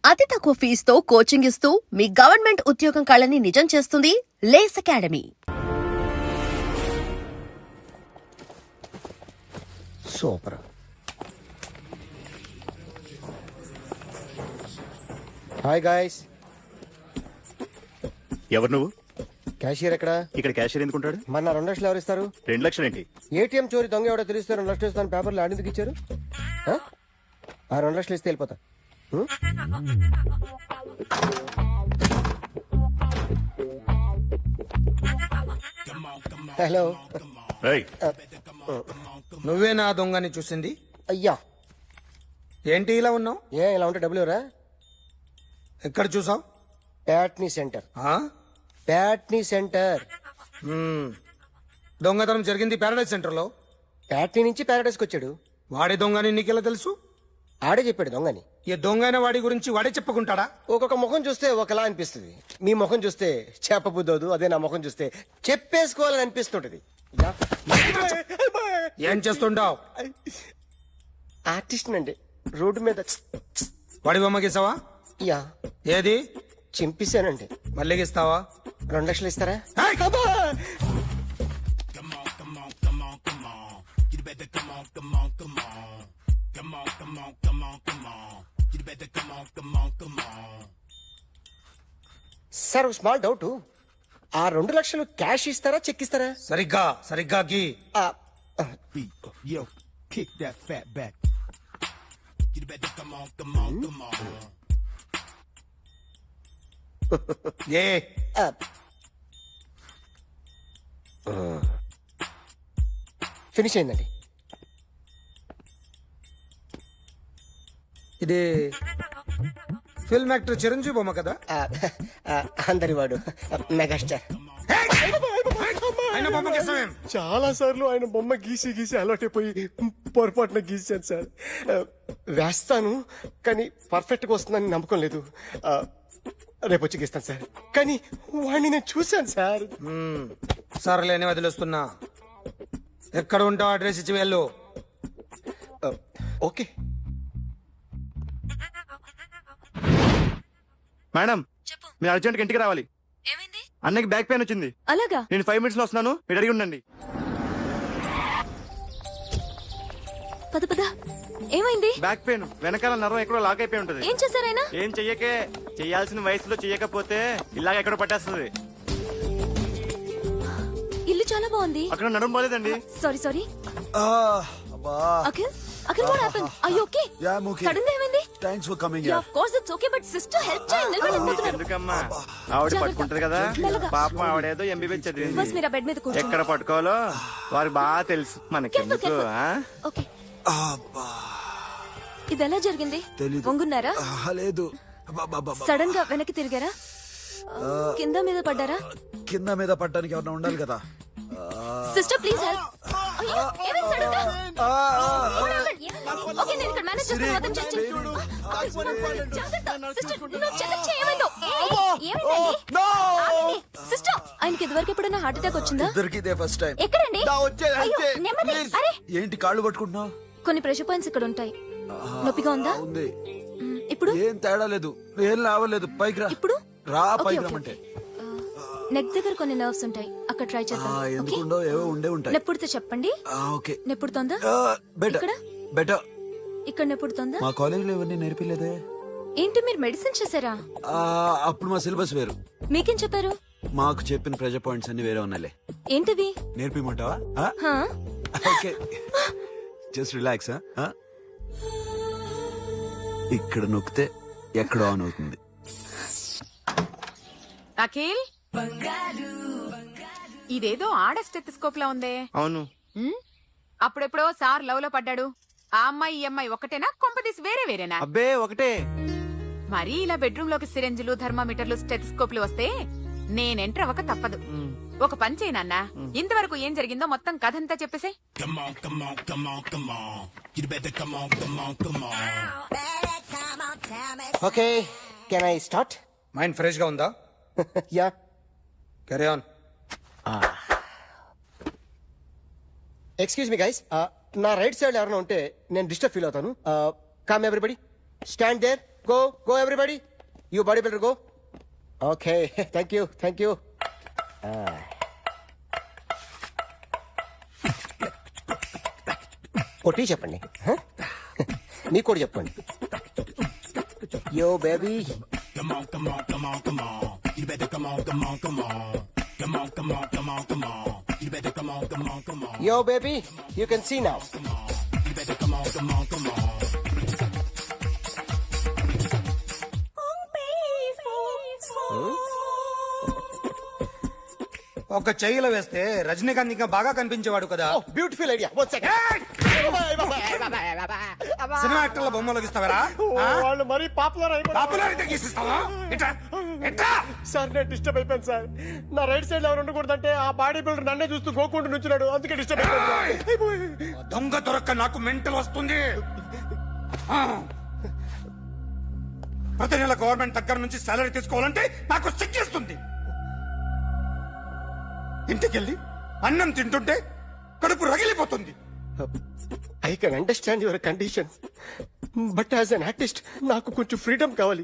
అతి తక్కువ ఫీజుతో కోచింగ్ ఇస్తూ మీ గవర్నమెంట్ ఉద్యోగం కళని నిజం చేస్తుంది లేస్ అకాడమీ. సూపర్. Hi guys. ఎవరు నువ్వు? క్యాషియర్ ఎక్కడ? ఇక్కడ క్యాషియర్ ఎందుకుంటాడు? మన 2 లక్షలు ఎవరు ఇస్తారు? 2 లక్షలు ఏంటి? ఏటీఎం చోరీ దొంగ ఎవడో తెలిస్తే 2 లక్షలు ఇస్తాను పేపర్లు ఆడిందుకు ఇచ్చారు. ఆ 2 లక్షలు ఇస్తే వెళ్ళిపోతా. హలో. ఏయ్, నువ్వే నా దొంగని చూసింది? అయ్యా, ఏంటి ఇలా ఉన్నావు? ఇలా ఉంటే డబ్బులు ఎవరా? ఎక్కడ చూసావు? ప్యాట్నీ సెంటర్. ప్యాట్నీ సెంటర్. దొంగతనం జరిగింది ప్యారడైజ్ సెంటర్ లో. ప్యాట్నీ నుంచి ప్యారడైస్కి వచ్చాడు. వాడి దొంగని నీకెలా తెలుసు? ఆడే చెప్పాడు దొంగని. ఈ దొంగైన వాడి గురించి వాడే చెప్పుకుంటాడా? ఒక్కొక్క ముఖం చూస్తే ఒకలా అనిపిస్తుంది. మీ ముఖం చూస్తే చెప్పబుద్దోదు, అదే నా ముఖం చూస్తే చెప్పేసుకోవాలని అనిపిస్తుంటది. ఏం చేస్తుంటావు? ఆర్టిస్ట్ అండి. రోడ్డు మీద వాడి బొమ్మ గీసావా? యా, ఏది? చింపేశానండి. మళ్ళీ గీస్తావా? 2 లక్షలు ఇస్తారా? Sir, small doubt. ఆ 2 లక్షలు క్యాష్ ఇస్తారా, చెక్ ఇస్తారా? సరిగ్గా గీ. Yo, kick that fat back. You better come on. A finish అయిందండి. ఇది ఫిల్మ్ యాక్టర్ చిరంజీవి బొమ్మ కదా? అందరి వాడు మెగాస్టార్. ఆయన బొమ్మ గీసావేం? చాలా సార్లు ఆయన బొమ్మ గీసి అలవాటైపోయి పొరపాటున గీసాను సార్. వేస్తాను, కానీ పర్ఫెక్ట్ గా వస్తుందని నమ్మకం లేదు. రేపు వచ్చి గీస్తాను సార్. కానీ వాడిని నేను చూశాను సార్. సర్లేని వదిలేస్తున్నా. ఎక్కడ ఉంటావు అడ్రస్ ఇచ్చి వెళ్ళు. ఓకే మేడం, మీరు అర్జెంట్ ఇంటికి రావాలి. ఏమైంది? అన్నకి బ్యాక్ పెయిన్ వచ్చింది. అలాగా? నేను 5 minutes లో వస్తున్నాను, మీరు అడిగి ఉండండి. పద ఏమైంది? బ్యాక్ పెయిన్, వెనకాల నరం ఎక్కడో లాక్ అయిపోయి ఉంటది. ఏం చేశారైనా? ఏం చెయ్యకే, చెయ్యాల్సిన వయసులో చెయ్యకపోతే ఇలాగ ఎక్కడో పట్టేస్తుంది. ఇల్లు చాలా బాగుంది. అక్కడ నడుము పోలేదండి. Sorry. Akhil what happened? Are you okay? Yeah, I'm okay. Sudden గా ఏమైంది? Thanks for coming Yeah, here. of course it's okay, but sister help చేయండి. నిలబడలేకపోతున్నారు. ఎందుకమ్మా, ఆవిడ పట్టుకుంటది కదా. మెల్లగా. పాపం ఆవిడేదో ఎంబీబీఎస్ చదివింది. బస్ మీరు ఆ బెడ్ మీద కూర్చోండి. ఎక్కడ పట్టుకోవాలో వారికి బాగా తెలుసు. మనకెందుకు? ఓకే. అబ్బా, ఇది ఎలా జరిగింది? తెలీదు. వంగున్నారా? లేదు. సడన్ గా వెనక్కి తిరిగారా? కింద మీద పడ్డారా? కింద మీద పడ్డానికి ఎవరన్నా ఉండాలి కదా. Sister please help. అయ్యో, ఏమైంది సడన్ గా? ఓకే, నేను ఇక్కడ మేనేజ్ చేస్తాను. అతను చేయండి. జాగ్రత్త. సిస్టర్, నువ్వు చెక్ చేయి ఏమైందో. ఏమైంది? సిస్టర్, ఆయనకి ఇదివరకు ఎప్పుడైనా హార్ట్ అటాక్ వచ్చిందా? ఇద్దరికి ఇదే ఫస్ట్ టైం. ఎక్కడండి? అయ్యో, నెమ్మది. అరే, ఏంటి కాళ్ళు పట్టుకుంటున్నావు? కొన్ని ప్రెషర్ పాయింట్స్ ఇక్కడ ఉంటాయి. నొప్పిగా ఉందా? ఉంది. ఇప్పుడు ఏం తేడా లేదు, ఏం లావలేదు. పైకి రా. ఇప్పుడు రా, ఓకే, పైకి ఓకే, రమ్మంటే. నెక్ దగ్గర కొన్ని నర్వ్స్ ఉంటాయి, అక్కడ ట్రై చేద్దాం. ఓకే, ఎందుకుండో ఏవో ఉండే ఉంటాయి. నెప్పుడుతో చెప్పండి. ఓకే. నెప్పుడుతోందా? బెటర్ ఇక్కడ బెటర్. ఇక్కడ నెప్పుడుతోందా? మా కాలేజీలో ఇవన్నీ నేర్పిలేదే. ఏంటి, మీరు మెడిసిన్ చేశారా? అప్పుడు మా సిలబస్ వేరు. మీకేం చెప్పారు? మాకు చెప్పిన ప్రెజర్ పాయింట్స్ అన్ని వేరే ఉన్నాయిలే. ఏంటివి? నేర్పిమంటావా? హా? Okay, just relax. ఇక్కడ నొక్కితే ఎక్కడో ఆన్ అవుతుంది. అఖిల్, ఇదేదో ఆడ స్టెథోస్కోప్ లా ఉందే. అవును. అప్పుడెప్పుడో సార్ లవ్ లో పడ్డాడు. ఆ అమ్మాయి ఈ అమ్మాయి ఒకటేనా, కొంపదీసి వేరేనా? అబ్బే ఒకటే. మరీ ఇలా బెడ్రూమ్ లోకి సిరెంజులు, థర్మామీటర్లు, స్టెథోస్కోప్లు వస్తే నేను ఎంటర్ అవ్వక తప్పదు. ఒక పని చేయి నాన్న, ఇంతవరకు ఏం జరిగిందో మొత్తం కథంతా చెప్పేసే. Okay, can I start? Mind fresh గా ఉందా? Yeah. Carry on. Excuse me guys, నా రైట్ సైడ్ ఎవరైనా ఉంటే నేను డిస్టర్బ్ ఫీల్ అవుతాను. Come everybody, stand there. Go everybody you body builder go okay thank you కొట్టి చెప్పండి మీకు కూడా చెప్పండి yo baby Come on, come on, come on, come on. You better come on, come on, come on. Come on, come on, come on, come on. You better come on, come on, come on. Yo baby you can see now You better come on, come on, come on. ఒక చెయ్యిలో వేస్తే రజనీకాంత్ ఇంకా బాగా కనిపించేవాడు కదా. Beautiful idea one cinema యాక్టర్ల బొమ్మలోకి ఇస్తావరా? వాళ్ళు మరీ పాపులర్ అయిపోయి పాపులారిటీ గీసిస్తావా? ఇట్రా, ఇట్రా. సార్ నేను డిస్టర్బ్ అయిపోయాను సార్ నా రైట్ సైడ్ ఎవరు ఉండకూడదంటే ఆ బాడీ బిల్డర్ నన్నే చూస్తూ గోకుంటూ నుంచున్నాడు అందుకే డిస్టర్బ్ అయిపోయింది ఆ దొంగ దొరక్క నాకు మెంటల్ వస్తుంది. ఆ. ప్రతి నెల గవర్నమెంట్ దగ్గర నుంచి సాలరీ తీసుకోవాలంటే నాకు సిగ్గేస్తుంది. ఇంటికెళ్ళి అన్నం తింటుంటే కడుపు రగిలిపోతుంది. I can understand your condition but as an artist నాకు కొంచెం ఫ్రీడమ్ కావాలి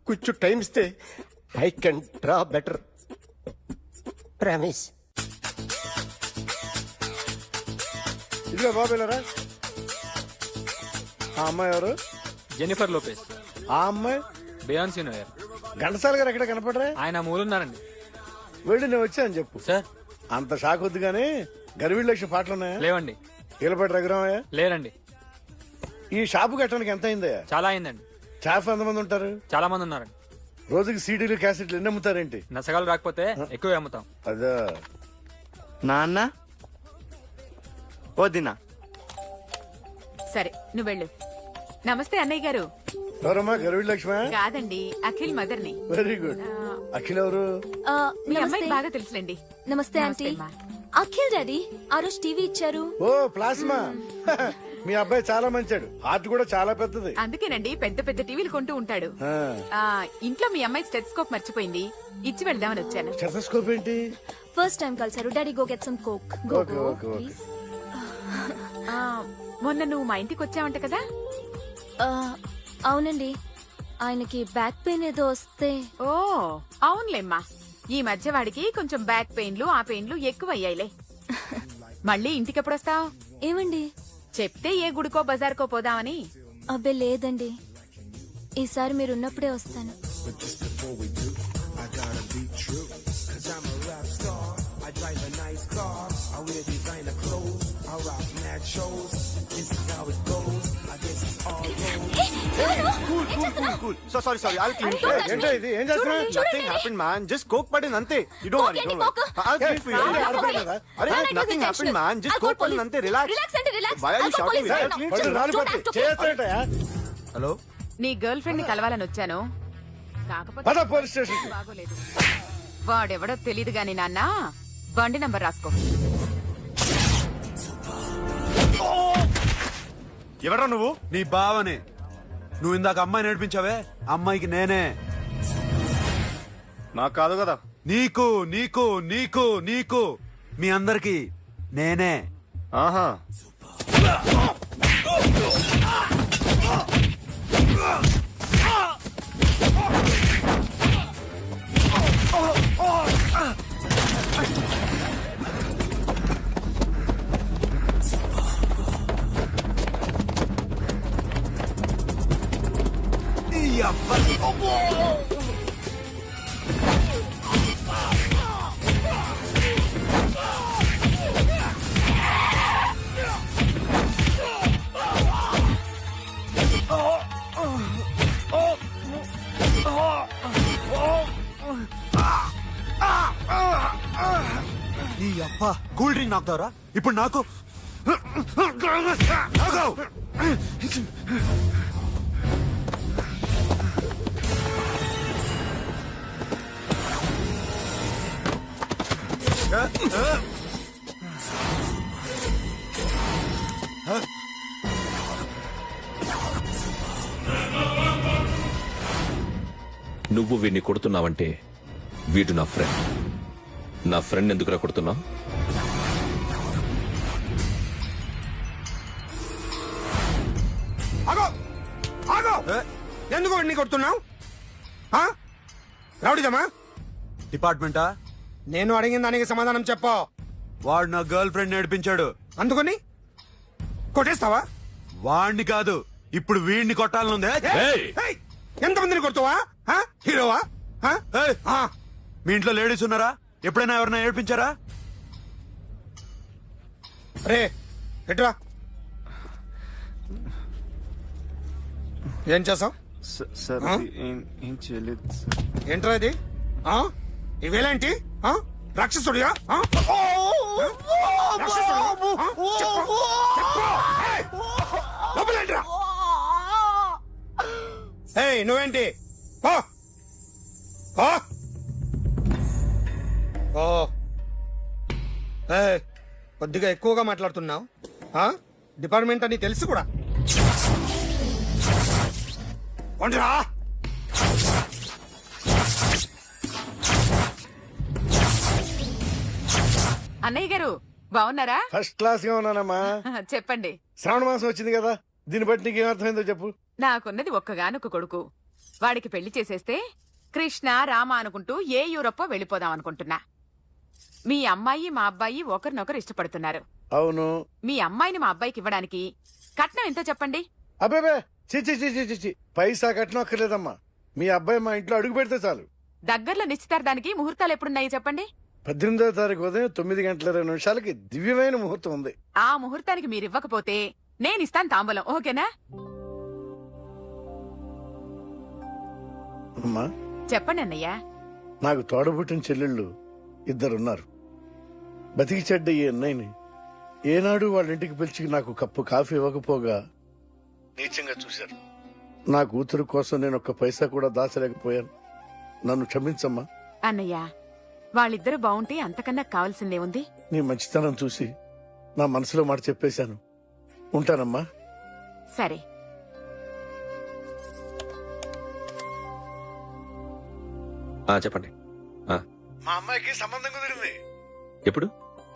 కొంచెం టైం ఇస్తే I can draw better promise. ఇదిగో బాబేలరా ఆ అమ్మాయి ఎవరు? Jennifer Lopez. ఆ అమ్మాయి బియాన్సీ నోయర్. ఘంటసాల గారు ఎక్కడ కనపడరా? ఆయన మూలున్నారండి. వెళ్ళి నేను వచ్చాను చెప్పు. సార్ అంత షాక్ వద్దు గానీ గర్వీళ్ళ లక్ష్య పాటలు ఉన్నాయా? లేవండి. ఈలపాటి రఘురామయ్య లేరండి. ఈ షాపు కట్టడానికి ఎంత అయిందయ్యా? చాలా అయిందండి. స్టాఫ్ ఎంతమంది ఉంటారు? చాలా మంది ఉన్నారండి. రోజుకి సీడీలు క్యాసెట్లు ఎన్ని అమ్ముతారేంటి? నసగాలు రాకపోతే ఎక్కువ అమ్ముతాం. అదా నాన్న వదినా సరే నువ్వు వెళ్ళు. నమస్తే అన్నయ్య గారు. ఎవరమ్మా గర్వీళ్ళ లక్ష్మ? కాదండి, అఖిల్ మదర్ని. Very good. అఖిల్ ఎవరు? మీ నమస్తే. అమ్మాయికి బాగా తెలుసులేండి. నమస్తే ఆంటీ. నమస్తే, అమ్మా. అఖిల్ డాడీ ఆ రోజు టీవీ ఇచ్చారు. ఓ ప్లాస్మా. మీ అబ్బాయి చాలా మంచాడు. హార్ట్ కూడా చాలా పెద్దది. అందుకేనండి పెద్ద పెద్ద టీవీలు కొంటూ ఉంటాడు. ఆ. ఆ ఇంట్లో మీ అమ్మాయి స్టెథోస్కోప్ మర్చిపోయింది, ఇచ్చి వెళ్దామని వచ్చాను. స్టెథోస్కోప్ ఏంటి? ఫస్ట్ టైం కలిసారు. Daddy go get some coke. Go okay, go okay, okay. Please. మొన్న నువ్వు మా ఇంటికి వచ్చావంట కదా. అవునండి, ఆయనకి బ్యాక్ పెయిన్ ఏదో వస్తే. ఓ అవునులేమ్మా, ఈ మధ్య వాడికి కొంచెం బ్యాక్ పెయిన్లు ఆ పెయిన్లు ఎక్కువ అయ్యాయిలే. మళ్ళీ ఇంటికి ఎప్పుడు వస్తావు? ఏమండి? చెప్తే ఏ గుడికో బజార్కో పోదామని. అబ్బే లేదండి, ఈసారి మీరున్నప్పుడే వస్తాను. So sorry I'll clean it. ఏంటో ఇది? ఏం చేస్తున్నా? Nothing happened man, just coke పడింది అంతే. You don't worry, don't worry. I'll clean for you. అరే nothing happened man, just coke పడింది అంతే. Relax. Why are you shouting me? I'll clean for you. రాలిపోతే చేస్తాడటయా? హలో నీ గర్ల్ ఫ్రెండ్ ని కలవాలని వచ్చాను, కాకపోతే పద పోలీస్ స్టేషన్. బాగోలేదు. వాడెవడో తెలీదు గాని నాన్న, బండి నంబర్ రాసుకో. ఎవరా నువ్వు? నీ బావనే. నువ్వు ఇందాక అమ్మాయి నేర్పించావే, అమ్మాయికి నేనే. నాకు కాదు కదా. నీకు నీకు నీకు నీకు మీ అందరికి నేనే. ఆహా ఈ అబ్బా. నీ అబ్బా కూల్ డ్రింక్ నాకుతారా ఇప్పుడు? నాకు ఆగు. నువ్వు వీడిని కొడుతున్నావంటే వీడు నా ఫ్రెండ్. నా ఫ్రెండ్ ఎందుకురా కొడుతున్నావు? ఆగో ఆగో. ఎందుకు వాడిని కొడుతున్నావు? రౌడీదమ్మా? డిపార్ట్మెంటా? నేను అడిగిన దానికి సమాధానం చెప్పు. వాడు నా గర్ల్ ఫ్రెండ్ నేర్పించాడు. అందుకని కొట్టేస్తావా? వాడిని కాదు, ఇప్పుడు వీడిని కొట్టాలనుందే. ఏయ్, ఎంతమందిని కొడుతావా? హీరోవా? ఏయ్, మీ ఇంట్లో లేడీస్ ఉన్నారా? ఎప్పుడైనా ఎవరైనా ఏడిపించారా? రే ఎట్రా, ఏం చేసావు? సార్ ఏం చేయలేదు సార్. ఏంట్రా ఇది? ఇవేలేంటి? రాక్షసుడియా? ఏయ్ నువ్వేంటి? పో. పో. ఓ ఏయ్, కొద్దిగా ఎక్కువగా మాట్లాడుతున్నావు. డిపార్ట్మెంట్ అని తెలుసు కూడా. కొండ్రా. అన్నయ్య గారు బాగున్నారా? ఫస్ట్ క్లాస్ గా ఉన్నానమ్మా. చెప్పండి. శ్రావణ మాసం వచ్చింది కదా, దీన్ని బట్టి నీకు ఏమర్థమైందో చెప్పు. నాకున్నది ఒక్కగానొక్క కొడుకు. వాడికి పెళ్లి చేసేస్తే కృష్ణ రామ అనుకుంటూ ఏ యూరప్ వెళ్ళిపోదాం అనుకుంటున్నా. మీ అమ్మాయి మా అబ్బాయి ఒకరినొకరు ఇష్టపడుతున్నారు. అవును. మీ అమ్మాయిని మా అబ్బాయికి ఇవ్వడానికి కట్నం ఎంతో చెప్పండి. అబ్బే చిచి పైసా కట్నం అక్కర్లేదమ్మా. మీ అబ్బాయి మా ఇంట్లో అడుగు పెడితే చాలు. దగ్గరలో నిశ్చితార్థానికి ముహూర్తాలు ఎప్పుడున్నాయి చెప్పండి. 18వ తారీఖు ఉదయం 9:20 దివ్యమైన ముహూర్తం ఉంది. ఆ ముహూర్తానికి మీరు ఇవ్వకపోతే నేను ఇస్తాను తాంబూలం. ఓకేనా? అమ్మా చెప్పండి అన్నయ్య. నాకు తోడబుట్టిన చెల్లెళ్ళు ఇద్దరున్నారు. బతికి చెడ్డ ఈ అన్నయ్యని ఏనాడు వాళ్ళ ఇంటికి పిలిచి నాకు కప్పు కాఫీ ఇవ్వకపోగా నీచంగా చూశారు. నా కూతురు కోసం నేను ఒక్క పైసా కూడా దాచలేకపోయాను. నన్ను క్షమించమ్మా. అన్నయ్య, వాళ్ళిద్దరూ బాగుంటే అంతకన్నా కావాల్సిందే ఉంది. నీ మంచితనం చూసి నా మనసులో మాట చెప్పేశాను. ఉంటానమ్మా. సరే. చెప్పండి. మా అమ్మాయికి సంబంధం కుదిరింది. ఎప్పుడు?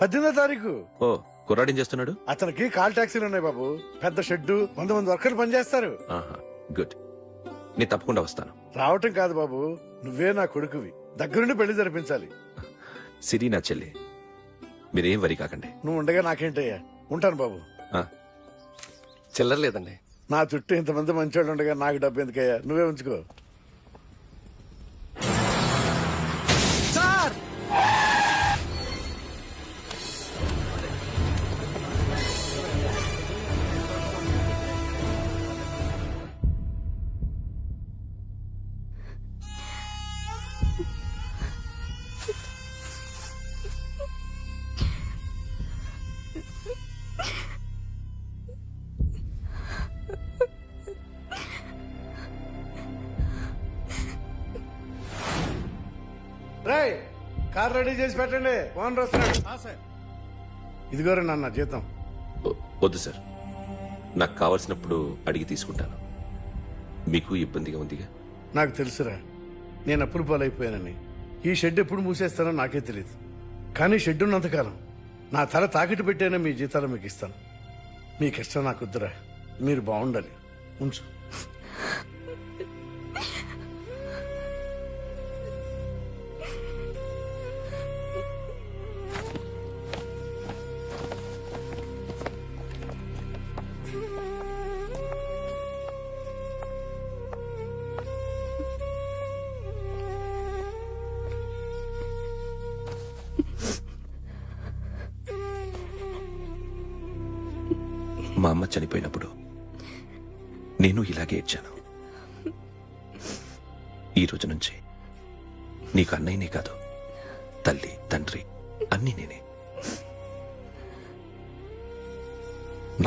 18వ తారీఖు. ఓ, కుర్రాడేం చేస్తున్నాడు? అతనికి కాల్ టాక్సీలు ఉన్నాయి బాబు. పెద్ద షెడ్డు, 100 వర్కర్లు పనిచేస్తారు. గుడ్. నేను తప్పకుండా వస్తాను. రావటం కాదు బాబు, నువ్వే నా కొడుకువి. దగ్గరుండి పెళ్లి జరిపించాలి. సిరి నా చెల్లి, మీరేం వరి కాకండి. నువ్వు ఉండగా నాకేంటయ్యా. ఉంటాను బాబు. చిల్లర లేదండి. నా చుట్టూ ఇంతమంది మంచోళ్ళు ఉండగా నాకు డబ్బు ఎందుకయ్యా? నువ్వే ఉంచుకో. రేయ్, కార్ రెడీ చేసి పెట్టండి. ఓనర్ వస్తున్నాడు. ఇదిగోరా నాన్న జీతం. వద్దు సార్, నాకు కావలసినప్పుడు అడిగి తీసుకుంటాను. మీకు ఇబ్బందిగా ఉందిగా? నాకు తెలుసురా, నేను అప్పులు పాలైపోయానని. ఈ షెడ్ ఎప్పుడు మూసేస్తానో నాకే తెలియదు. కానీ షెడ్ ఉన్నంతకాలం నా తల తాకిట్టు పెట్టైనా మీ జీతాలు మీకు ఇస్తాను. మీ కష్టం నాకు వద్దురా. మీరు బాగుండాలి. ఉంచు. మా అమ్మ చనిపోయినప్పుడు నేను ఇలాగే ఏడ్చాను. ఈ రోజు నుంచి నీకు అన్నయ్యనే కాదు, తల్లి తండ్రి అన్నీ నేనే.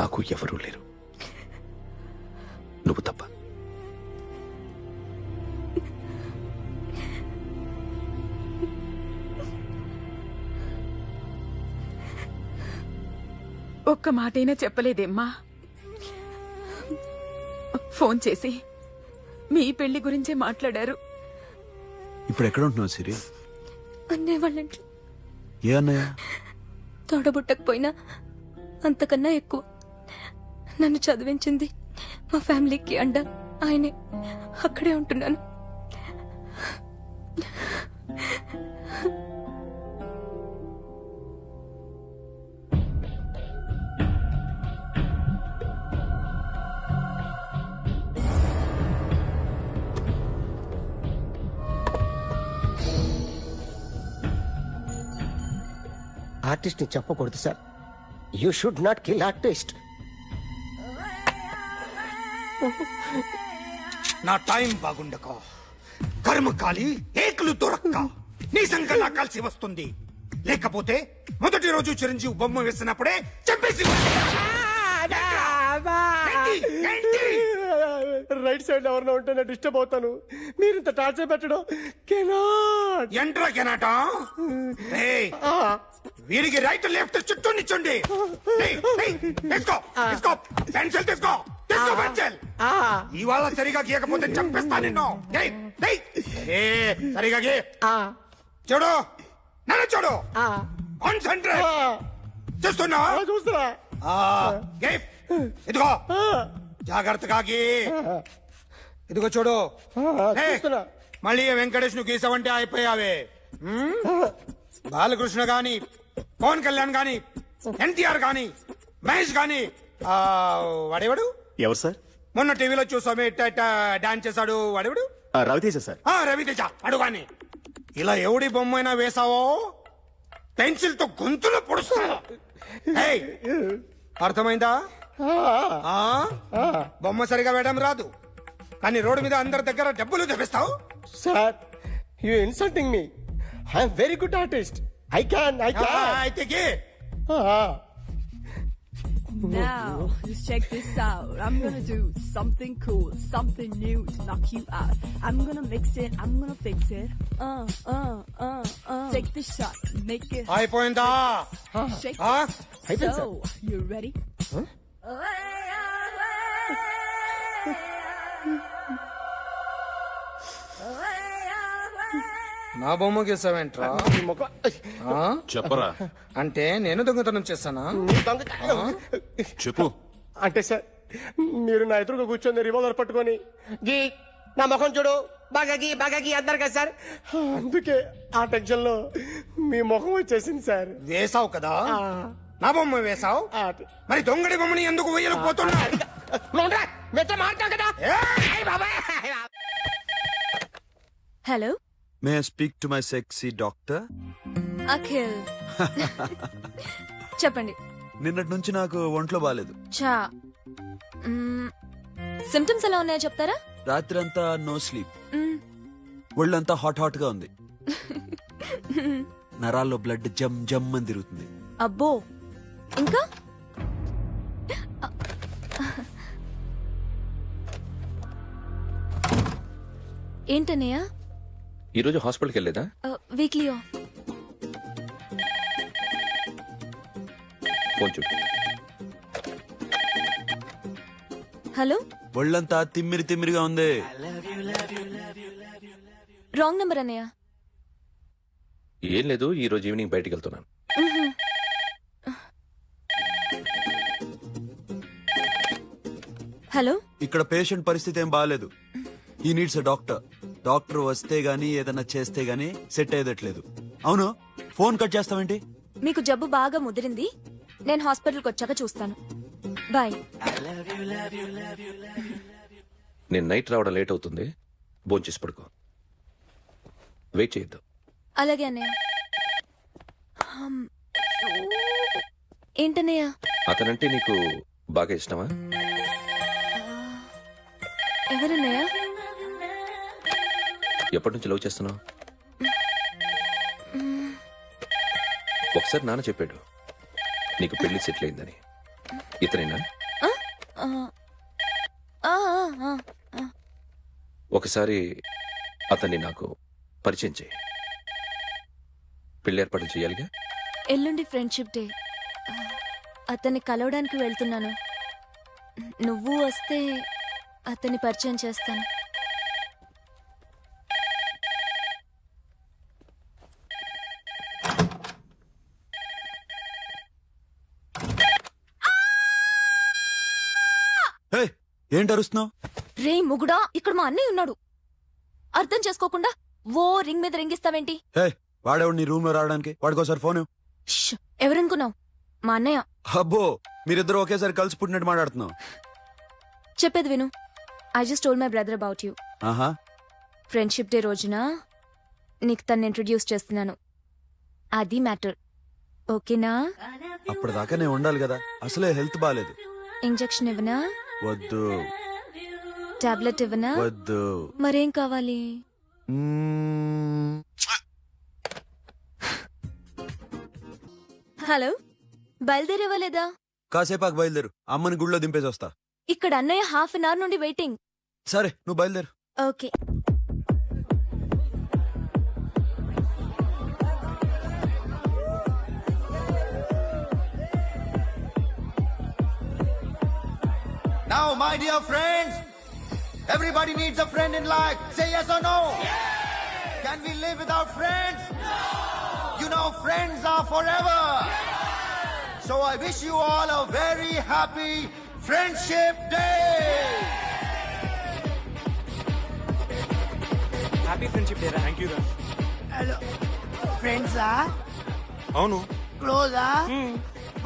నాకు ఎవరూ లేరు, నువ్వు తప్ప. ఒక్క మాటైనా చెప్పలేదేమ్మా? ఫోన్ చేసి మీ పెళ్లి గురించే మాట్లాడారు. ఇప్పుడు ఎక్కడ ఉంటున్నావు సిరి? అన్నయ్య వాళ్ళంట్లో. ఏ అన్నయ్య? తోడబుట్టకపోయినా అంతకన్నా ఎక్కువ నన్ను చదివించింది, మా ఫ్యామిలీకి అండ. ఆయనే అక్కడే ఉంటున్నాను. ఆర్టిస్ట్ ని చెప్పకూడదు sir. You should not kill artist. నా టైం బాగుండక కర్మకాలి ఏకులు దొరక్క నీ సంకల్లా కలిసి వస్తుంది. లేకపోతే మొదటి రోజు చిరంజీవి బొమ్మ వేసినప్పుడే చంపేసి రైట్ సైడ్ ఎవరినో ఉంటే నేను డిస్టర్బ్ అవుతాను. మీరు ఇంత టార్చర్ పెట్టడం కెనాట్. ఎంట్రా కెనాట వీరికి రైట్ లెఫ్ట్ చుట్టూ నిచ్చండి. తీసుకో తీసుకో పెన్సిల్ తీసుకో తీసుకో పెన్సిల్. ఇవాళ సరిగా గీయకపోతే చంపేస్తా నిన్ను. సరిగా గీ. చూడు నన్ను చూడు. కాన్సంట్రేట్ చూస్తున్నా చూస్తున్నా. ఇదిగో జాగ్రత్తగా గీ. ఇదిగో చూడు. చూస్తున్నా. మళ్ళీ వెంకటేష్ ను గీసావంటే అయిపోయావే. బాలకృష్ణ గాని పవన్ కళ్యాణ్ గాని ఎన్టీఆర్ గాని మహేష్ గాని వాడేవాడు ఎవరు సార్? మొన్న టీవీలో చూసామే డాన్స్ చేశాడు వాడేవాడు? రవితేజ సార్. రవితేజ అడుగాని. ఇలా ఎవడి బొమ్మైనా వేసావో పెన్సిల్ తో గొంతులో పొడుస్తా. అర్థమైందా? బొమ్మ సరిగా వేయడం రాదు కానీ రోడ్డు మీద అందరి దగ్గర డబ్బులు తెప్పిస్తావు. Sir you insulting me. I'm very good artist. I can అయితే గీ. Now, just check this out. I'm gonna do something cool, something new to knock you out. I'm gonna mix it, I'm gonna fix it. Take the shot, make it. అయిపోయిందా? Shake అయిపోయింది it. So, you ready? నా బొమ్మ గీసావేంట్రా? చెప్పరా. అంటే నేను దొంగతనం చేస్తానా? చెప్పు. అంటే సార్ మీరు నా ఎదురుగా కూర్చొని రివాల్వర్ పట్టుకొని గీ నా ముఖం చూడు బాగా గీ అన్నారు కదా సార్. అందుకే ఆ టెన్షన్ లో మీ ముఖం వచ్చేసింది సార్. వేసావు కదా నా బొమ్మ వేసావు. మరి దొంగడి బొమ్మని ఎందుకు వేయలేకపోతున్నా? Hello, may I speak to my sexy doctor? Akhil. చెప్పండి. నిన్నటి నుంచి నాకు ఒంట్లో బాలేదు. చా సిమ్టమ్స్ ఎలా ఉన్నాయో చెప్తారా? రాత్రి అంతా నో స్లీప్. ఒళ్ళంతా హాట్ హాట్ గా ఉంది. నరాల్లో బ్లడ్ జమ్ జమ్ అని తిరుగుతుంది. అబ్బో, ఇంకా ఏంటన్నయ్య? ఈరోజు హాస్పిటల్కి వెళ్ళేదా? Weekly off. ఫోన్ చూడు. హలో, ఒళ్ళంతా తిమ్మిరి తిమ్మిరిగా ఉంది. రాంగ్ నెంబర్ అన్నయ్య. ఏం లేదు, ఈ రోజు ఈవినింగ్ బయటికి వెళ్తున్నాను. హలో, ఇక్కడ పేషెంట్ పరిస్థితి ఏం బాగాలేదు. ఈ నీడ్స్ డాక్టర్. డాక్టర్ వస్తే గానీ ఏదైనా చేస్తే గానీ సెట్ అయ్యేదట్లేదు. అవును, ఫోన్ కట్ చేస్తావేంటి? మీకు జబ్బు బాగా ముదిరింది. నేను హాస్పిటల్కి వచ్చాక చూస్తాను. బాయ్. నేను నైట్ రావడం లేట్ అవుతుంది. భోంచేసి పడుకో. వెయిట్ చేయొద్దు. అలాగే అన్నయ్య. ఏంటన్నయ్య? అతనంటే నీకు బాగా ఇష్టమా? ఎవరన్నయ్య? ఎప్పటి నుంచి లవ్ చేస్తున్నావు? ఒకసారి నాన్న చెప్పాడు నీకు పెళ్లి సెటిల్ అయిందని. ఇతనేనా? ఒకసారి అతన్ని నాకు పరిచయం చేయి. పెళ్లి ఏర్పాట్లు చేయాలిగా. ఎల్లుండి ఫ్రెండ్షిప్ డే. అతన్ని కలవడానికి వెళ్తున్నాను. నువ్వు వస్తే అతన్ని పరిచయం చేస్తాను. ఏంటి అరుస్తున్నావు? రే ముగుడా, ఇక్కడ మా అన్నయ్య ఉన్నాడు. అర్థం చేసుకోకుండా ఓ రింగ్ మీద రింగిస్తావేంటి? హే, వాడేవాడు నీ రూమ్ లో రావడానికి? వాడికోసారి ఫోన్ ఇవ్వు. ష్, ఎవరనుకున్నావు? మా అన్నయ్య. అబ్బో, మీరిద్దరు ఒకేసారి కలిసి పుట్టినట్టు మాట్లాడుతున్నావు. చెప్పేది విను. I just told my brother about you. ఆహా, ఫ్రెండ్షిప్ డే రోజున నీకు తను ఇంట్రడ్యూస్ చేస్తున్నాను. అది మ్యాటర్. ఓకేనా? అప్పటిదాకా నేను ఉండాలి కదా, అసలే హెల్త్ బాగాలేదు. ఇంజెక్షన్ ఇవ్వనా? వద్దు. టాబ్లెట్ ఇవ్వనా? వద్దు. మరేం కావాలి? మ్మ్. హలో, బయలుదేరేవలేదా? కాసేపాకు బయలుదేరు, అమ్మని గుళ్ళో దింపేసి వస్తా. ఇక్కడ అన్నయ్య హాఫ్ అన్ అవర్ నుండి వెయిటింగ్. సరే, నువ్వు బయలుదేరు. Okay. Now, my dear friends, everybody needs a friend in life. Say yes or no. Can we live without friends? You know, friends are forever. So I wish you all a very happy Friendship Day. Happy friendship day. Thank you రా. Hello ఫ్రెండ్సా? అవును. క్లోజా?